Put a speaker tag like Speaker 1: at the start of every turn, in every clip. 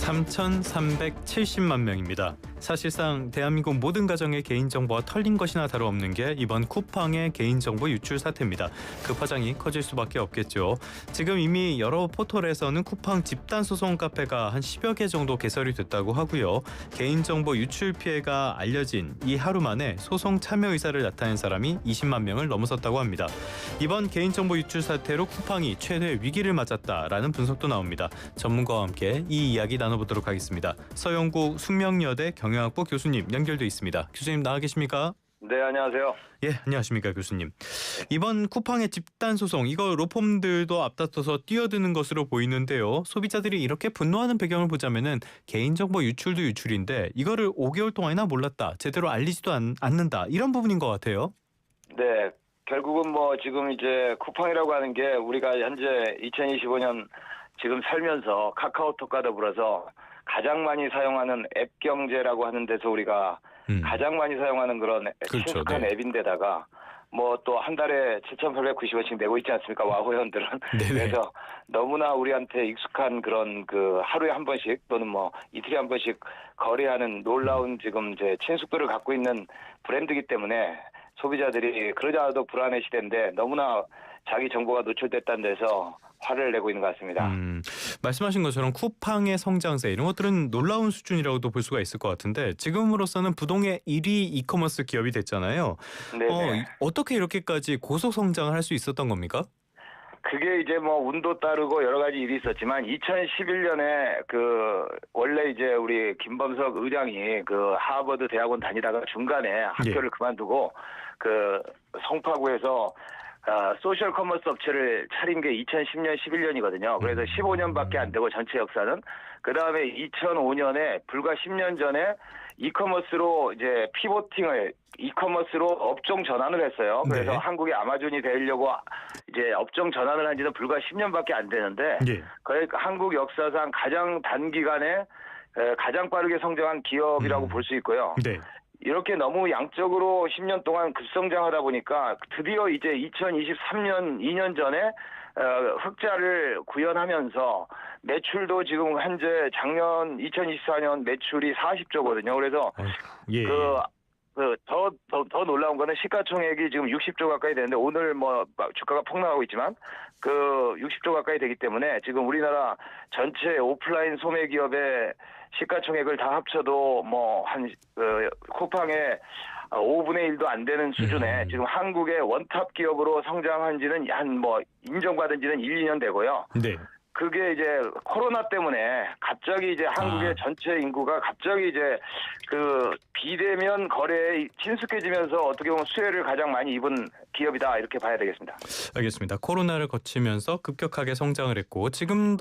Speaker 1: 3,370만 명입니다. 사실상 대한민국 모든 가정의 개인정보가 털린 것이나 다름없는 게 이번 쿠팡의 개인정보 유출 사태입니다. 그 파장이 커질 수밖에 없겠죠. 지금 이미 여러 포털에서는 쿠팡 집단소송 카페가 한 10여 개 정도 개설이 됐다고 하고요. 개인정보 유출 피해가 알려진 이 하루 만에 소송 참여 의사를 나타낸 사람이 20만 명을 넘어섰다고 합니다. 이번 개인정보 유출 사태로 쿠팡이 최대 위기를 맞았다라는 분석도 나옵니다. 전문가와 함께 이 이야기 나눠보도록 하겠습니다. 서영국 숙명여대 경영학부 교수님 연결돼 있습니다. 교수님 나와 계십니까?
Speaker 2: 네, 안녕하세요.
Speaker 1: 예, 안녕하십니까 교수님. 이번 쿠팡의 집단소송 이거 로펌들도 앞다퉈서 뛰어드는 것으로 보이는데요. 소비자들이 이렇게 분노하는 배경을 보자면은 개인정보 유출도 유출인데 이거를 5개월 동안이나 몰랐다, 제대로 알리지도 않는다 이런 부분인 것 같아요.
Speaker 2: 네, 결국은 뭐 지금 이제 쿠팡이라고 하는 게 우리가 현재 2025년 지금 살면서 카카오톡과 더불어서 가장 많이 사용하는 앱 경제라고 하는 데서 우리가 가장 많이 사용하는 그런
Speaker 1: 그렇죠,
Speaker 2: 친숙한
Speaker 1: 네.
Speaker 2: 앱인데다가 뭐 또 한 달에 7,890원씩 내고 있지 않습니까? 와우 회원들은. 그래서 너무나 우리한테 익숙한 그런 그 하루에 한 번씩 또는 뭐 이틀에 한 번씩 거래하는 놀라운 지금 이제 친숙도를 갖고 있는 브랜드이기 때문에 소비자들이 그러지 않아도 불안의 시대인데 너무나 자기 정보가 노출됐다는 데서 화를 내고 있는 것 같습니다.
Speaker 1: 말씀하신 것처럼 쿠팡의 성장세 이런 것들은 놀라운 수준이라고도 볼 수가 있을 것 같은데 지금으로서는 부동의 1위 이커머스 기업이 됐잖아요. 어떻게 이렇게까지 고속 성장을 할 수 있었던 겁니까?
Speaker 2: 그게 이제 뭐 운도 따르고 여러 가지 일이 있었지만 2011년에 그 원래 이제 우리 김범석 의장이 그 하버드 대학원 다니다가 중간에 학교를 그만두고 그 송파구에서 소셜 커머스 업체를 차린 게 2010년, 11년이거든요. 그래서 15년밖에 안 되고 전체 역사는. 그 다음에 2005년에 불과 10년 전에 이커머스로 이제 피보팅을 이커머스로 업종 전환을 했어요. 그래서 한국의 아마존이 되려고 이제 업종 전환을 한 지는 불과 10년밖에 안 되는데 거의 한국 역사상 가장 단기간에 가장 빠르게 성장한 기업이라고 볼 수 있고요. 이렇게 너무 양적으로 10년 동안 급성장하다 보니까 드디어 이제 2023년 2년 전에 흑자를 구현하면서 매출도 지금 현재 작년 2024년 매출이 40조거든요. 그래서 더 놀라운 거는 시가총액이 지금 60조 가까이 되는데 오늘 뭐 주가가 폭락하고 있지만 그 60조 가까이 되기 때문에 지금 우리나라 전체 오프라인 소매 기업의 시가총액을 다 합쳐도 뭐 한 쿠팡의 5분의 1도 안 되는 수준에 지금 한국의 원탑 기업으로 성장한 지는 한 뭐 인정받은 지는 1, 2년 되고요. 그게 이제 코로나 때문에 갑자기 이제 한국의 전체 인구가 갑자기 이제 그 비대면 거래에 친숙해지면서 어떻게 보면 수혜를 가장 많이 입은 기업이다 이렇게 봐야 되겠습니다.
Speaker 1: 알겠습니다. 코로나를 거치면서 급격하게 성장을 했고 지금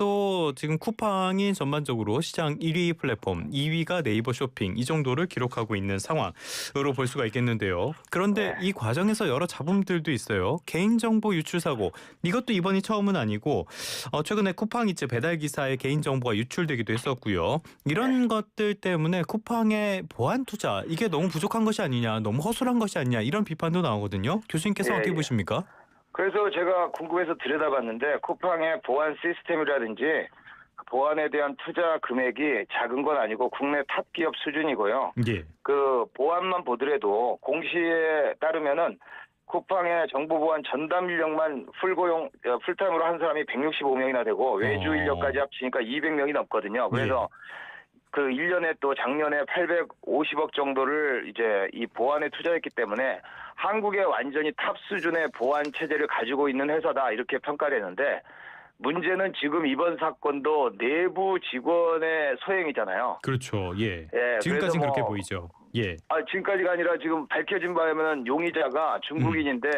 Speaker 1: 쿠팡이 전반적으로 시장 1위 플랫폼, 2위가 네이버 쇼핑 이 정도를 기록하고 있는 상황으로 볼 수가 있겠는데요. 그런데 이 과정에서 여러 잡음들도 있어요. 개인정보 유출 사고 이것도 이번이 처음은 아니고 최근에 쿠팡 이제 배달 기사의 개인정보가 유출되기도 했었고요. 이런 것들 때문에 쿠팡의 보안 투자 이게 너무 부족한 것이 아니냐, 너무 허술한 것이 아니냐 이런 비판도 나오거든요. 교수님께서 어떻게 보십니까?
Speaker 2: 그래서 제가 궁금해서 들여다봤는데 쿠팡의 보안 시스템이라든지 보안에 대한 투자 금액이 작은 건 아니고 국내 탑 기업 수준이고요. 그 보안만 보더라도 공시에 따르면은 쿠팡의 정보보안 전담 인력만 풀타임으로 한 사람이 165명이나 되고 외주 인력까지 합치니까 200명이 넘거든요. 그래서 그 1년에 또 작년에 850억 정도를 이제 이 보안에 투자했기 때문에 한국의 완전히 탑 수준의 보안 체제를 가지고 있는 회사다 이렇게 평가되는데 문제는 지금 이번 사건도 내부 직원의 소행이잖아요.
Speaker 1: 그렇죠. 지금까지는 그렇게 보이죠.
Speaker 2: 지금까지가 아니라 지금 밝혀진 바에는 용의자가 중국인인데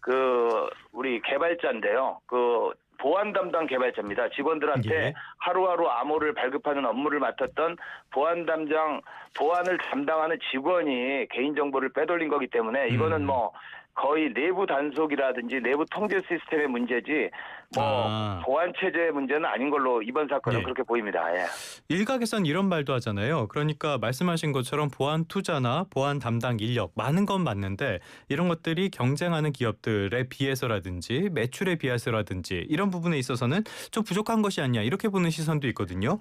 Speaker 2: 그 우리 개발자인데요. 그 보안 담당 개발자입니다. 직원들한테 하루하루 암호를 발급하는 업무를 맡았던 보안을 담당하는 직원이 개인정보를 빼돌린 거기 때문에 이거는 뭐 거의 내부 단속이라든지 내부 통제 시스템의 문제지 뭐 보안 체제 문제는 아닌 걸로 이번 사건은 그렇게 보입니다.
Speaker 1: 일각에선 이런 말도 하잖아요. 그러니까 말씀하신 것처럼 보안 투자나 보안 담당 인력 많은 건 맞는데 이런 것들이 경쟁하는 기업들에 비해서라든지 매출에 비해서라든지 이런 부분에 있어서는 좀 부족한 것이 아니냐 이렇게 보는 시선도 있거든요.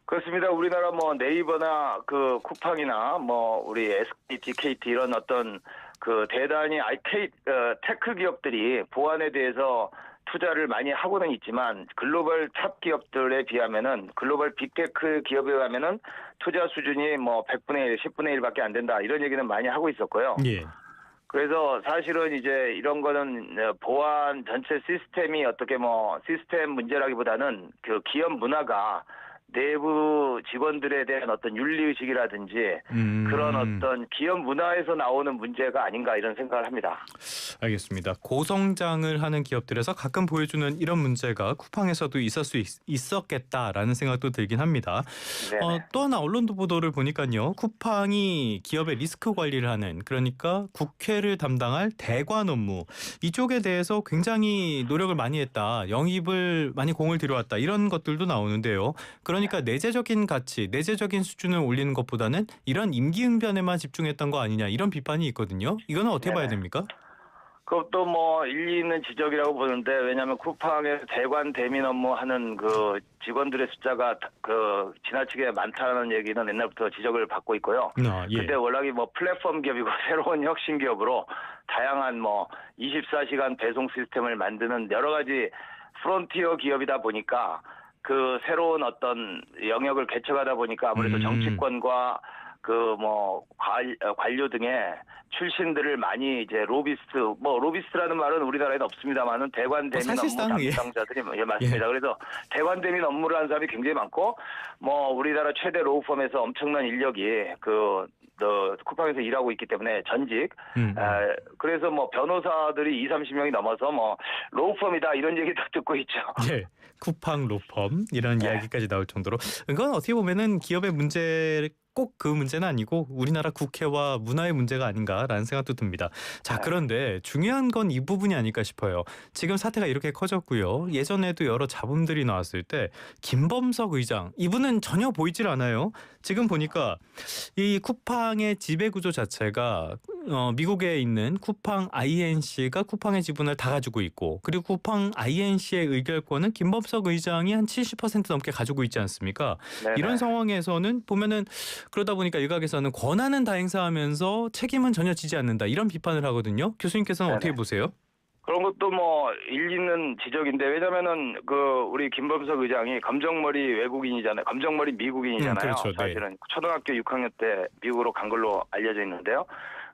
Speaker 2: 그렇습니다. 우리나라 뭐 네이버나 그 쿠팡이나 뭐 우리 SKT, KT 이런 어떤 그 대단히 테크 기업들이 보안에 대해서 투자를 많이 하고는 있지만 글로벌 탑 기업들에 비하면은 글로벌 빅테크 기업에 가면은 투자 수준이 뭐 100분의 1, 10분의 1밖에 안 된다 이런 얘기는 많이 하고 있었고요.
Speaker 1: 예.
Speaker 2: 그래서 사실은 이제 이런 거는 보안 전체 시스템이 어떻게 뭐 시스템 문제라기보다는 그 기업 문화가 내부 직원들에 대한 어떤 윤리의식이라든지 그런 어떤 기업 문화에서 나오는 문제가 아닌가 이런 생각을 합니다.
Speaker 1: 알겠습니다. 고성장을 하는 기업들에서 가끔 보여주는 이런 문제가 쿠팡에서도 있었겠다라는 생각도 들긴 합니다. 또 하나 언론도 보도를 보니까요. 쿠팡이 기업의 리스크 관리를 하는 그러니까 국회를 담당할 대관 업무 이쪽에 대해서 굉장히 노력을 많이 했다. 영입을 많이 공을 들여왔다. 이런 것들도 나오는데요. 그러니까 내재적인 가치, 내재적인 수준을 올리는 것보다는 이런 임기응변에만 집중했던 거 아니냐 이런 비판이 있거든요. 이거는 어떻게 봐야 됩니까?
Speaker 2: 그것도 뭐 일리 있는 지적이라고 보는데 왜냐하면 쿠팡에서 대관 대민 업무 하는 그 직원들의 숫자가 그 지나치게 많다는 얘기는 옛날부터 지적을 받고 있고요.
Speaker 1: 예.
Speaker 2: 근데 워낙에 뭐 플랫폼 기업이고 새로운 혁신 기업으로 다양한 뭐 24시간 배송 시스템을 만드는 여러 가지 프론티어 기업이다 보니까 그 새로운 어떤 영역을 개척하다 보니까 아무래도 정치권과 그 뭐 관료 등의 출신들을 많이 이제 로비스트라는 말은 우리나라에는 없습니다만은 대관 대민 업무 담당자들이 맞습니다. 그래서 대관 대민 업무를 하는 사람이 굉장히 많고 뭐 우리나라 최대 로우펌에서 엄청난 인력이 쿠팡에서 일하고 있기 때문에 전직 그래서 뭐 변호사들이 20-30명이 넘어서 뭐 로우펌이다 이런 얘기도 듣고 있죠.
Speaker 1: 예. 쿠팡 로펌 이런 이야기까지 나올 정도로 이건 어떻게 보면은 기업의 문제 꼭 그 문제는 아니고 우리나라 국회와 문화의 문제가 아닌가라는 생각도 듭니다. 자, 그런데 중요한 건 이 부분이 아닐까 싶어요. 지금 사태가 이렇게 커졌고요. 예전에도 여러 잡음들이 나왔을 때 김범석 의장 이분은 전혀 보이질 않아요. 지금 보니까 이 쿠팡의 지배구조 자체가 미국에 있는 쿠팡 INC가 쿠팡의 지분을 다 가지고 있고 그리고 쿠팡 INC의 의결권은 김범석 의장이 한 70% 넘게 가지고 있지 않습니까? 네네. 이런 상황에서는 보면은 그러다 보니까 일각에서는 권한은 다 행사하면서 책임은 전혀 지지 않는다 이런 비판을 하거든요. 교수님께서는 어떻게 보세요?
Speaker 2: 그런 것도 뭐 일리 있는 지적인데 왜냐면은 그 우리 김범석 의장이 검정머리 외국인이잖아요. 검정머리 미국인이잖아요.
Speaker 1: 그렇죠.
Speaker 2: 사실은 초등학교 6학년 때 미국으로 간 걸로 알려져 있는데요.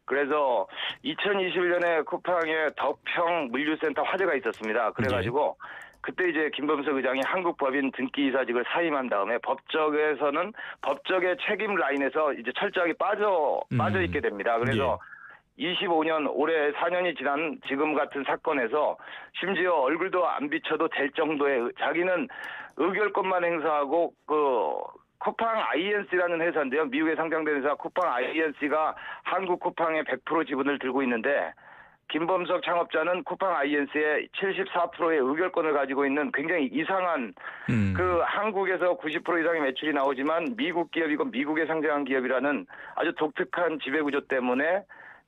Speaker 2: 그래서 2021년에 쿠팡의 덕평 물류센터 화재가 있었습니다. 그래가지고 그때 이제 김범석 의장이 한국법인 등기이사직을 사임한 다음에 법적의 책임 라인에서 이제 철저하게 빠져 있게 됩니다. 그래서 25년 올해 4년이 지난 지금 같은 사건에서 심지어 얼굴도 안 비춰도 될 정도의 자기는 의결권만 행사하고 그 쿠팡 INC라는 회사인데요. 미국에 상장된 회사 쿠팡 INC가 한국 쿠팡의 100% 지분을 들고 있는데 김범석 창업자는 쿠팡 INC의 74%의 의결권을 가지고 있는 굉장히 이상한 그 한국에서 90% 이상의 매출이 나오지만 미국 기업이고 미국에 상장한 기업이라는 아주 독특한 지배구조 때문에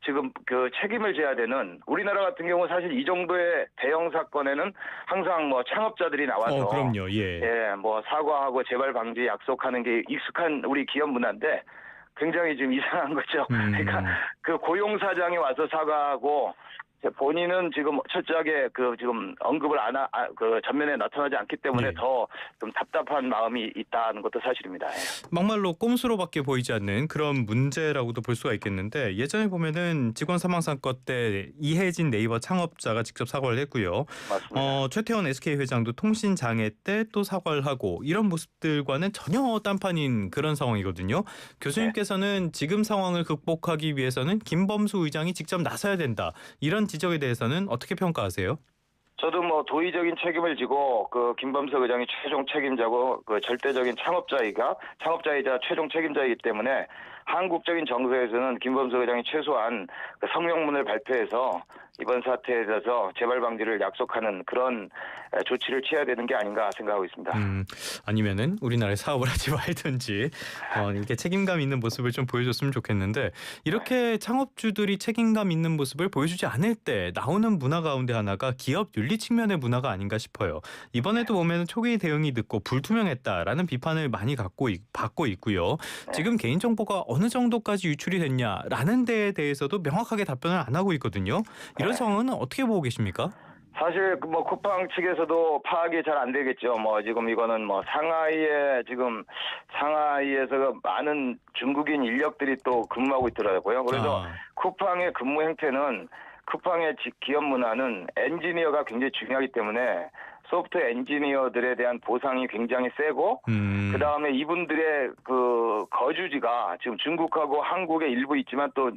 Speaker 2: 지금 그 책임을 져야 되는 우리나라 같은 경우 사실 이 정도의 대형 사건에는 항상 뭐 창업자들이 나와서
Speaker 1: 그럼요.
Speaker 2: 뭐 사과하고 재발 방지 약속하는 게 익숙한 우리 기업 문화인데 굉장히 좀 이상한 거죠. 그러니까 그 고용사장이 와서 사과하고 본인은 지금 철저하게 그 지금 언급을 그 전면에 나타나지 않기 때문에 더 좀 답답한 마음이 있다는 것도 사실입니다.
Speaker 1: 막말로 꼼수로밖에 보이지 않는 그런 문제라고도 볼 수가 있겠는데 예전에 보면은 직원 사망 사건 때 이혜진 네이버 창업자가 직접 사과를 했고요.
Speaker 2: 맞습니다.
Speaker 1: 최태원 SK 회장도 통신 장애 때 또 사과를 하고 이런 모습들과는 전혀 딴판인 그런 상황이거든요. 교수님께서는 지금 상황을 극복하기 위해서는 김범수 의장이 직접 나서야 된다. 이런 지적에 대해서는 어떻게 평가하세요?
Speaker 2: 저도 뭐 도의적인 책임을 지고 그 김범석 의장이 최종 책임자고 그 절대적인 창업자이자 최종 책임자이기 때문에 한국적인 정서에서는 김범석 의장이 최소한 그 성명문을 발표해서 이번 사태에 대해서 재발 방지를 약속하는 그런 조치를 취해야 되는 게 아닌가 생각하고 있습니다.
Speaker 1: 아니면은 우리나라에 사업을 하지 말든지 이렇게 책임감 있는 모습을 좀 보여줬으면 좋겠는데 이렇게 창업주들이 책임감 있는 모습을 보여주지 않을 때 나오는 문화 가운데 하나가 기업 윤리 측면의 문화가 아닌가 싶어요. 이번에도 보면 초기 대응이 늦고 불투명했다라는 비판을 많이 받고 있고요. 지금 개인정보가 어느 정도까지 유출이 됐냐라는 데에 대해서도 명확하게 답변을 안 하고 있거든요. 이런 상황은 어떻게 보고 계십니까?
Speaker 2: 사실 뭐 쿠팡 측에서도 파악이 잘 안 되겠죠. 뭐 지금 이거는 뭐 상하이에서 많은 중국인 인력들이 또 근무하고 있더라고요. 그래서 쿠팡의 근무 행태는 쿠팡의 기업 문화는 엔지니어가 굉장히 중요하기 때문에 소프트웨어 엔지니어들에 대한 보상이 굉장히 세고 그 다음에 이분들의 그 거주지가 지금 중국하고 한국에 일부 있지만 또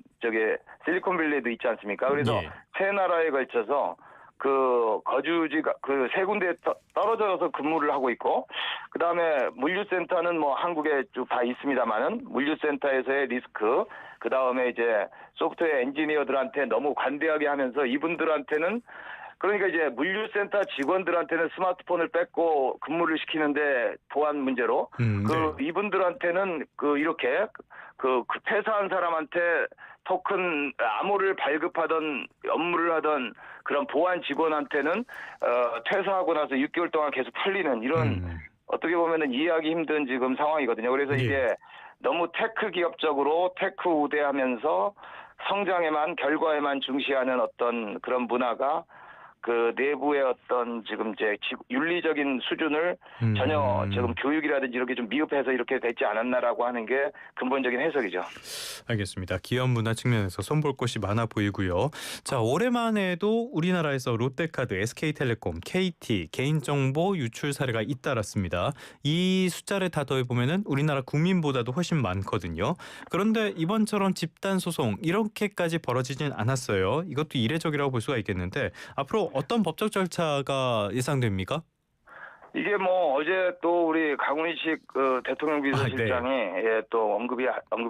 Speaker 2: 실리콘밸리도 있지 않습니까? 그래서 세 나라에 걸쳐서 그 거주지가 그 세 군데에 떨어져서 근무를 하고 있고 그 다음에 물류센터는 뭐 한국에 쭉 다 있습니다만은 물류센터에서의 리스크 그 다음에 이제 소프트웨어 엔지니어들한테 너무 관대하게 하면서 이분들한테는 그러니까 이제 물류센터 직원들한테는 스마트폰을 뺏고 근무를 시키는데 보안 문제로 이분들한테는 이렇게 퇴사한 사람한테 토큰 암호를 발급하던 업무를 하던 그런 보안 직원한테는 퇴사하고 나서 6개월 동안 계속 팔리는 이런 어떻게 보면은 이해하기 힘든 지금 상황이거든요. 그래서 이게 너무 테크 기업적으로 테크 우대하면서 성장에만 결과에만 중시하는 어떤 그런 문화가 그 내부의 어떤 지금 이제 윤리적인 수준을 전혀 지금 교육이라든지 이렇게 좀 미흡해서 이렇게 됐지 않았나라고 하는 게 근본적인 해석이죠.
Speaker 1: 알겠습니다. 기업 문화 측면에서 손볼 곳이 많아 보이고요. 자, 올해만에도 우리나라에서 롯데카드, SK텔레콤, KT 개인정보 유출 사례가 잇따랐습니다. 이 숫자를 다 더해보면은 우리나라 국민보다도 훨씬 많거든요. 그런데 이번처럼 집단 소송 이렇게까지 벌어지진 않았어요. 이것도 이례적이라고 볼 수가 있겠는데 앞으로 어떤 법적 절차가 예상됩니까?
Speaker 2: 이게 뭐 어제 또 우리 강훈식 대통령 비서실장이 또 언급이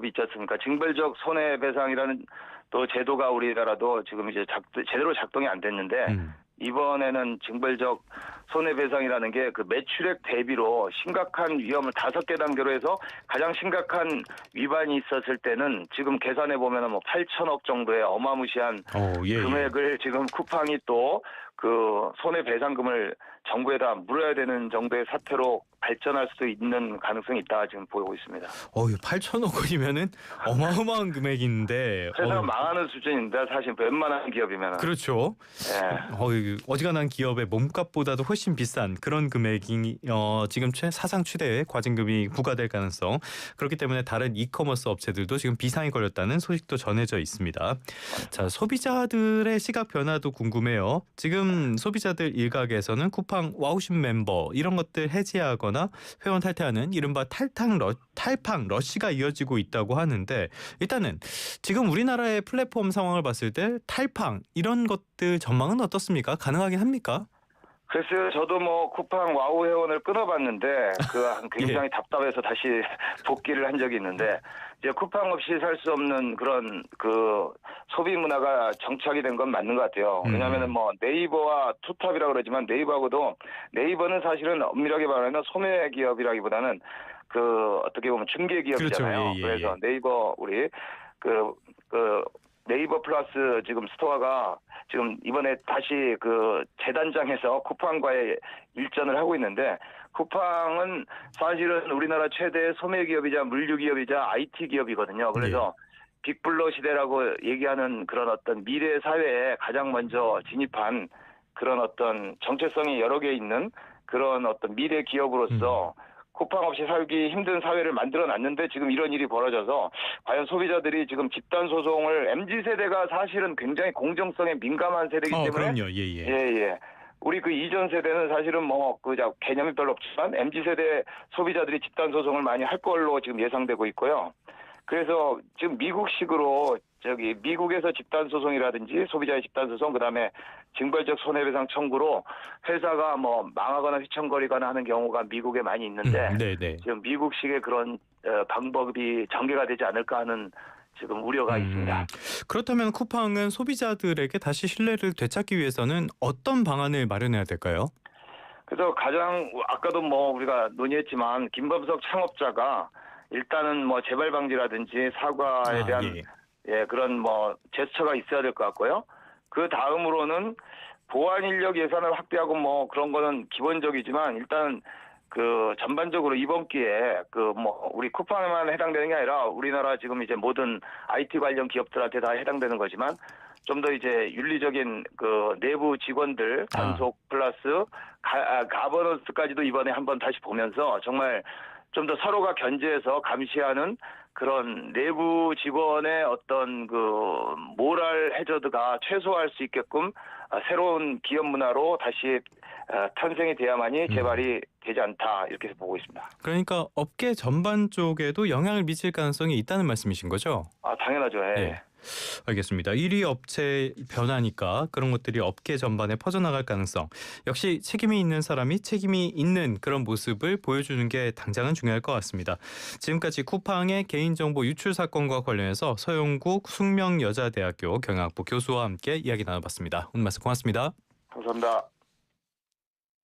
Speaker 2: 있지 않습니까? 징벌적 손해배상이라는 또 제도가 우리나라도 지금 이제 제대로 작동이 안 됐는데 이번에는 징벌적 손해배상이라는 게 그 매출액 대비로 심각한 위험을 5개 단계로 해서 가장 심각한 위반이 있었을 때는 지금 계산해 보면은 뭐 8천억 정도의 어마무시한 금액을 지금 쿠팡이 또 그 손해배상금을 정부에다 물어야 되는 정도의 사태로 발전할 수도 있는 가능성이 있다 지금 보이고 있습니다.
Speaker 1: 8천억 원이면은 어마어마한 금액인데
Speaker 2: 회사가 망하는 수준인데 사실 웬만한 기업이면
Speaker 1: 그렇죠. 어지간한 기업의 몸값보다도 훨씬 비싼 그런 금액이 지금 사상 최대의 과징금이 부과될 가능성 그렇기 때문에 다른 이커머스 업체들도 지금 비상이 걸렸다는 소식도 전해져 있습니다. 자, 소비자들의 시각 변화도 궁금해요. 지금 소비자들 일각에서는 쿠팡 와우신 멤버 이런 것들 해지하거나 회원 탈퇴하는 이른바 탈팡 러시가 이어지고 있다고 하는데 일단은 지금 우리나라의 플랫폼 상황을 봤을 때 탈팡 이런 것들 전망은 어떻습니까? 가능하긴 합니까?
Speaker 2: 글쎄요, 저도 뭐 쿠팡 와우 회원을 끊어봤는데 굉장히 답답해서 다시 복귀를 한 적이 있는데 이제 쿠팡 없이 살 수 없는 그런 그 소비 문화가 정착이 된 건 맞는 것 같아요. 왜냐하면은 뭐 네이버와 투탑이라고 그러지만 네이버는 사실은 엄밀하게 말하면 소매 기업이라기보다는 어떻게 보면 중개 기업이잖아요.
Speaker 1: 그렇죠.
Speaker 2: 그래서 네이버 우리 네이버 플러스 지금 스토어가 지금 이번에 다시 재단장에서 쿠팡과의 일전을 하고 있는데 쿠팡은 사실은 우리나라 최대의 소매 기업이자 물류 기업이자 IT 기업이거든요. 그래서 빅블러 시대라고 얘기하는 그런 어떤 미래 사회에 가장 먼저 진입한 그런 어떤 정체성이 여러 개 있는 그런 어떤 미래 기업으로서 쿠팡 없이 살기 힘든 사회를 만들어놨는데 지금 이런 일이 벌어져서 과연 소비자들이 지금 집단 소송을 MZ세대가 사실은 굉장히 공정성에 민감한 세대이기 때문에
Speaker 1: 그럼요.
Speaker 2: 우리 이전 세대는 사실은 개념이 별로 없지만 MZ세대 소비자들이 집단 소송을 많이 할 걸로 지금 예상되고 있고요. 그래서 지금 미국식으로 미국에서 집단 소송이라든지 소비자의 집단 소송 그다음에 징벌적 손해배상 청구로 회사가 뭐 망하거나 휘청거리거나 하는 경우가 미국에 많이 있는데 지금 미국식의 그런 방법이 전개가 되지 않을까 하는 지금 우려가 있습니다.
Speaker 1: 그렇다면 쿠팡은 소비자들에게 다시 신뢰를 되찾기 위해서는 어떤 방안을 마련해야 될까요?
Speaker 2: 그래서 가장 아까도 뭐 우리가 논의했지만 김범석 창업자가 일단은 뭐 재발 방지라든지 사과에 대한 그런 뭐 제스처가 있어야 될 것 같고요. 그 다음으로는 보안 인력 예산을 확대하고 뭐 그런 거는 기본적이지만 일단 그 전반적으로 이번 기회에 그 뭐 우리 쿠팡에만 해당되는 게 아니라 우리나라 지금 이제 모든 IT 관련 기업들한테 다 해당되는 거지만 좀 더 이제 윤리적인 그 내부 직원들 단속 플러스 가버넌스까지도 이번에 한번 다시 보면서 정말 좀 더 서로가 견제해서 감시하는 그런 내부 직원의 어떤 그 모랄 해저드가 최소화할 수 있게끔 새로운 기업 문화로 다시 탄생이 돼야만이 재발이 되지 않다 이렇게 보고 있습니다.
Speaker 1: 그러니까 업계 전반 쪽에도 영향을 미칠 가능성이 있다는 말씀이신 거죠?
Speaker 2: 당연하죠. 예.
Speaker 1: 네. 알겠습니다. 1위 업체 변화니까 그런 것들이 업계 전반에 퍼져나갈 가능성. 역시 책임이 있는 사람이 책임이 있는 그런 모습을 보여주는 게 당장은 중요할 것 같습니다. 지금까지 쿠팡의 개인정보 유출 사건과 관련해서 서영국 숙명여자대학교 경영학부 교수와 함께 이야기 나눠봤습니다. 오늘 말씀 고맙습니다.
Speaker 2: 감사합니다.